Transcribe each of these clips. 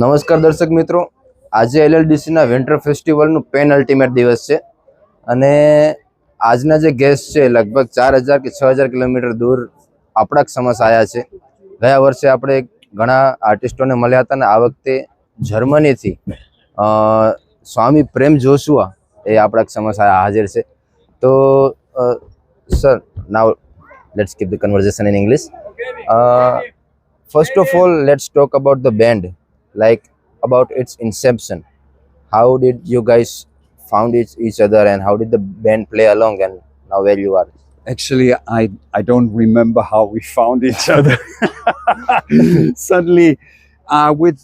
નમસ્કાર દર્શક મિત્રો, આજે LLDC ના વિન્ટર ફેસ્ટિવલનું પેન અલ્ટિમેટ દિવસ છે અને આજના જે ગેસ્ટ છે લગભગ 4000 કે 6000 કિલોમીટર દૂર આપણા સમક્ષ આવ્યા છે. ગયા વર્ષે આપણે ઘણા આર્ટિસ્ટોને મળ્યા હતા અને આ વખતે જર્મનીથી સ્વામી પ્રેમ જોશુઆ એ આપણા સમક્ષ હાજર છે. તો sir, now let's keep the conversation in English. First of all, let's talk about the band, like about its inception. How did you guys found each other, and how did the band play along, and now where you are? Actually, I don't remember how we found each other. Suddenly, with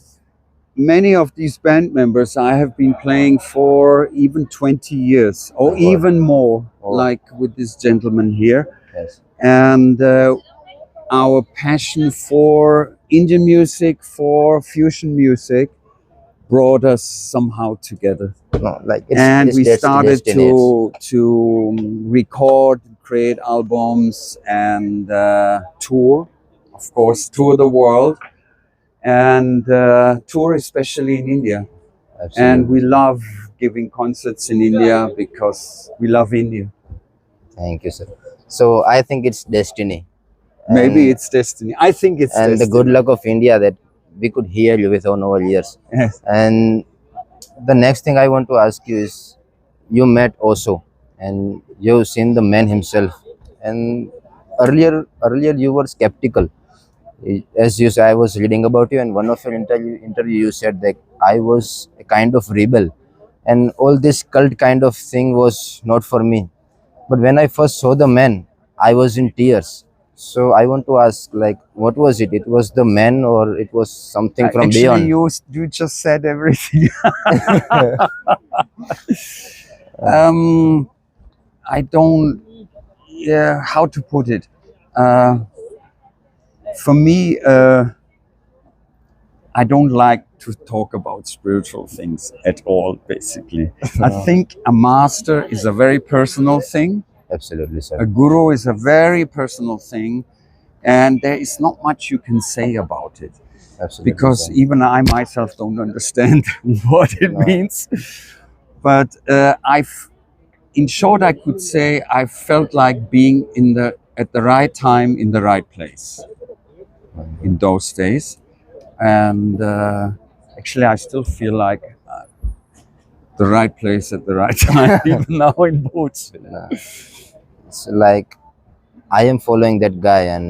many of these band members, I have been playing for even 20 years or even more, like with this gentleman here. Yes. And our passion for Indian music, for fusion music, brought us somehow together. No, like And we that's started destiny. to record, create albums, and tour. Of course, tour the world, and tour especially in India. Absolutely. And we love giving concerts in India because we love India. Thank you, sir. So I think it's destiny. Maybe And- it's destiny. I think it's and destiny. the good luck of India that we could hear you with all our ears. Yes. And the next thing I want to ask you is, you met Osho and you've seen the man himself. And earlier you were skeptical. As you said, I was reading about you, and one of your interview you said that I was a kind of rebel, and all this cult kind of thing was not for me. But when I first saw the man, I was in tears. So I want to ask, like, what was it? It was the man, or it was something from Actually, beyond? you just said everything. I don't. Yeah, how to put it? For me, I don't like to talk about spiritual things at all. Basically, I think a master is a very personal thing. Absolutely, sir. A guru is a very personal thing, and there is not much you can say about it. Absolutely, Because sir. even I myself don't understand what it No. means. But in short, I could say I felt like being at the right time in the right place in those days, and actually, I still feel like the right place at the right time, even now in Boots. It's like I am following that guy, and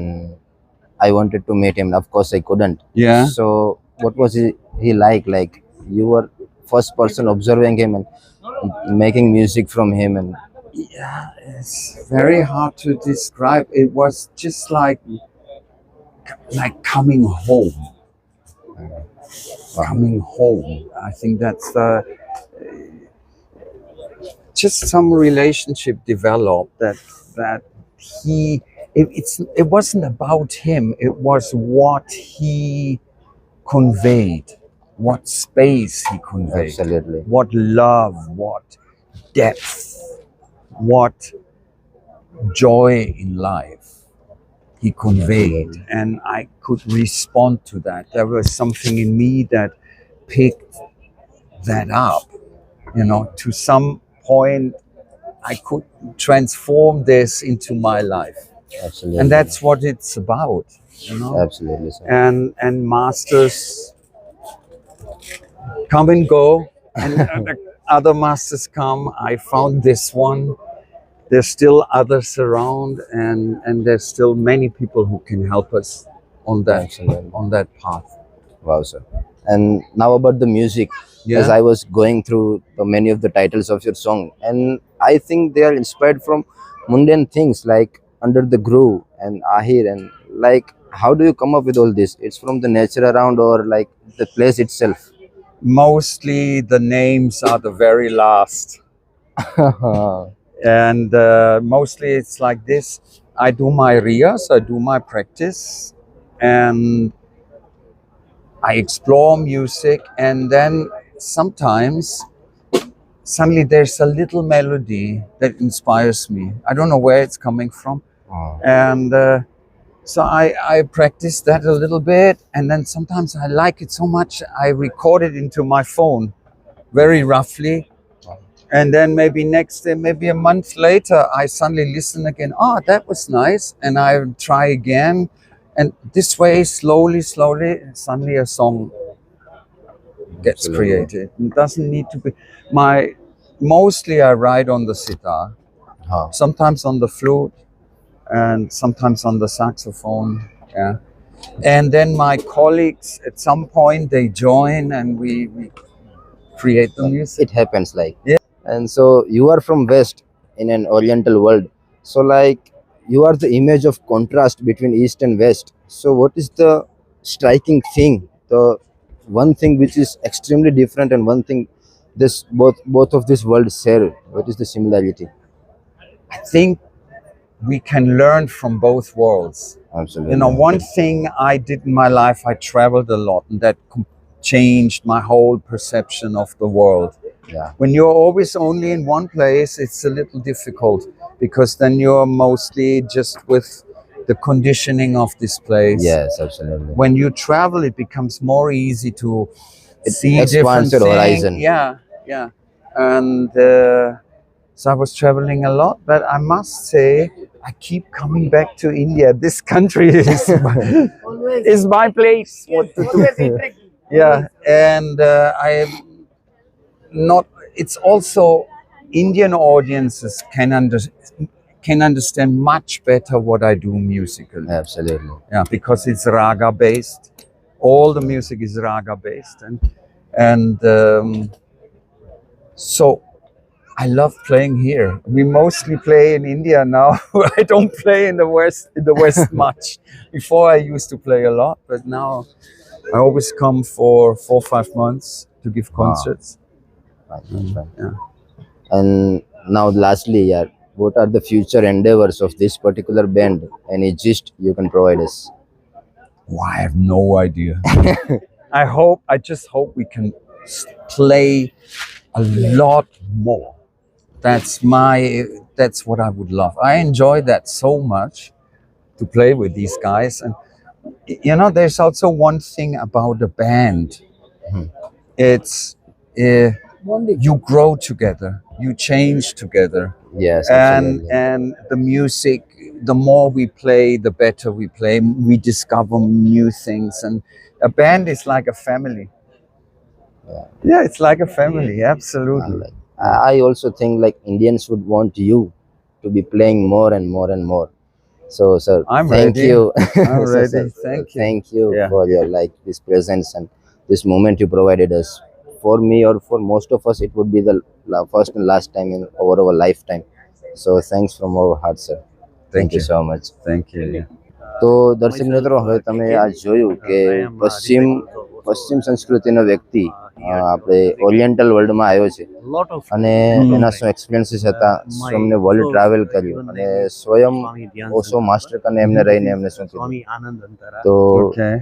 I wanted to meet him. Of course, I couldn't. Yeah. So, what was he like? Like, you were first person observing him and making music from him, and Yeah, it's very hard to describe. It was just like coming home. Coming home. I think that's just some relationship developed that it wasn't about him. It was what he conveyed, what space he conveyed, absolutely. what love, what depth, what joy in life he conveyed. And I could respond to that. There was something in me that picked that up. To some point, I could transform this into my life. Absolutely. And that's what it's about. Absolutely, sir. And masters come and go, and the other masters come. I found this one. There's still others around, and there's still many people who can help us on that path. Wow, sir. And now about the music, Yeah. as I was going through many of the titles of your song, and I think they are inspired from mundane things like Under the Groove and Ahir, and like, how do you come up with all this? It's from the nature around, or like the place itself? Mostly the names are the very last. And mostly it's like this. I do my riyas, I do my practice, and I explore music, and then sometimes suddenly there's a little melody that inspires me. I don't know where it's coming from, Oh, and So I practice that a little bit, and then sometimes I like it so much I record it into my phone very roughly, and then maybe next day, maybe a month later, I suddenly listen again. Oh, that was nice, and I try again, and this way, slowly, suddenly a song gets Absolutely. created. It doesn't need to be my. Mostly, I write on the sitar, Huh. sometimes on the flute, and sometimes on the saxophone. Yeah, and then my colleagues at some point they join, and we create the music. It happens like. Yeah. And so you are from West in an Oriental world. So like you are the image of contrast between East and West. So what is the striking thing? The one thing which is extremely different and one thing this both of these worlds share. What is the similarity? I think we can learn from both worlds. Absolutely. You know, one thing I did in my life, I traveled a lot, and that changed my whole perception of the world. Yeah. When you're always only in one place, it's a little difficult because then you're mostly just with the conditioning of this place. Yes, absolutely. When you travel, it becomes more easy to It see expands different your things. horizon. Yeah, yeah. And so I was traveling a lot, but I must say, I keep coming back to India. This country is my place. What to do? Yeah, and I am not. It's also Indian audiences can understand much better what I do musically. Absolutely. Yeah, because it's raga based. All the music is raga based, and so I love playing here. We mostly play in India now. I don't play in the West. Much. Before I used to play a lot, but now I always come for 4-5 months to give concerts. Fine. Yeah. And now lastly, yeah, what are the future endeavors of this particular band? Any gist you can provide us? Oh, I have no idea. I just hope we can play a lot more. That's what I would love. I enjoy that so much to play with these guys. And you know, there's also one thing about a band. It's you grow together, you change together. Yes, and absolutely. and the music, the more we play, the better we play. We discover new things, and a band is like a family. Yeah, it's like a family. Absolutely. Like, I also think like Indians would want you to be playing more and more and more. So, sir, I'm thank ready. you. I'm So, ready. sir, Thank you. Thank you Yeah. for your like this presence and this moment you provided us. For me or for most of us, it would be the first and last time in our lifetime. So, thanks from our heart, sir. Thank you so much. Thank you. Yeah. તો દર્શક મિત્રો હવે તમે આ જોયું કે પશ્ચિમ સંસ્કૃતિનો વ્યક્તિ આપણે ઓરિએન્ટલ વર્લ્ડમાં આવ્યો છે અને એના શું એક્સપિરિયન્સીસ હતા, શું એમને વર્લ્ડ ટ્રાવેલ કર્યું અને સ્વયં ઓશો માસ્ટર કને એમને રહીને એમને શું કીધું. તો Okay.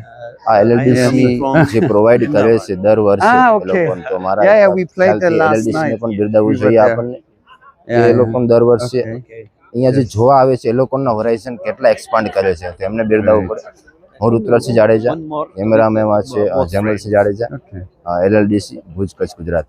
આ LLDC જે પ્રોવાઈડ કરે છે દર વર્ષે એ Okay. લોકોને, તો મારા Yeah, we played the ખ્યાલથી last LLDC ને night. પણ બિરદાવવું We were જોઈએ there. આપણને. Yeah, એ લોકોને દર વર્ષે Okay. અહીંયા જે જોવા આવે છે એ લોકોના હોરાઇઝન કેટલા એક્સપાન્ડ કરે છે, તો એમને બિરદાવવું પડે. હું ઋતુરાજસિંહ જાડેજા, કેમેરામેનમાં છે જમલસિંહ જાડેજા, Okay. LLDC ભુજ કચ્છ ગુજરાત.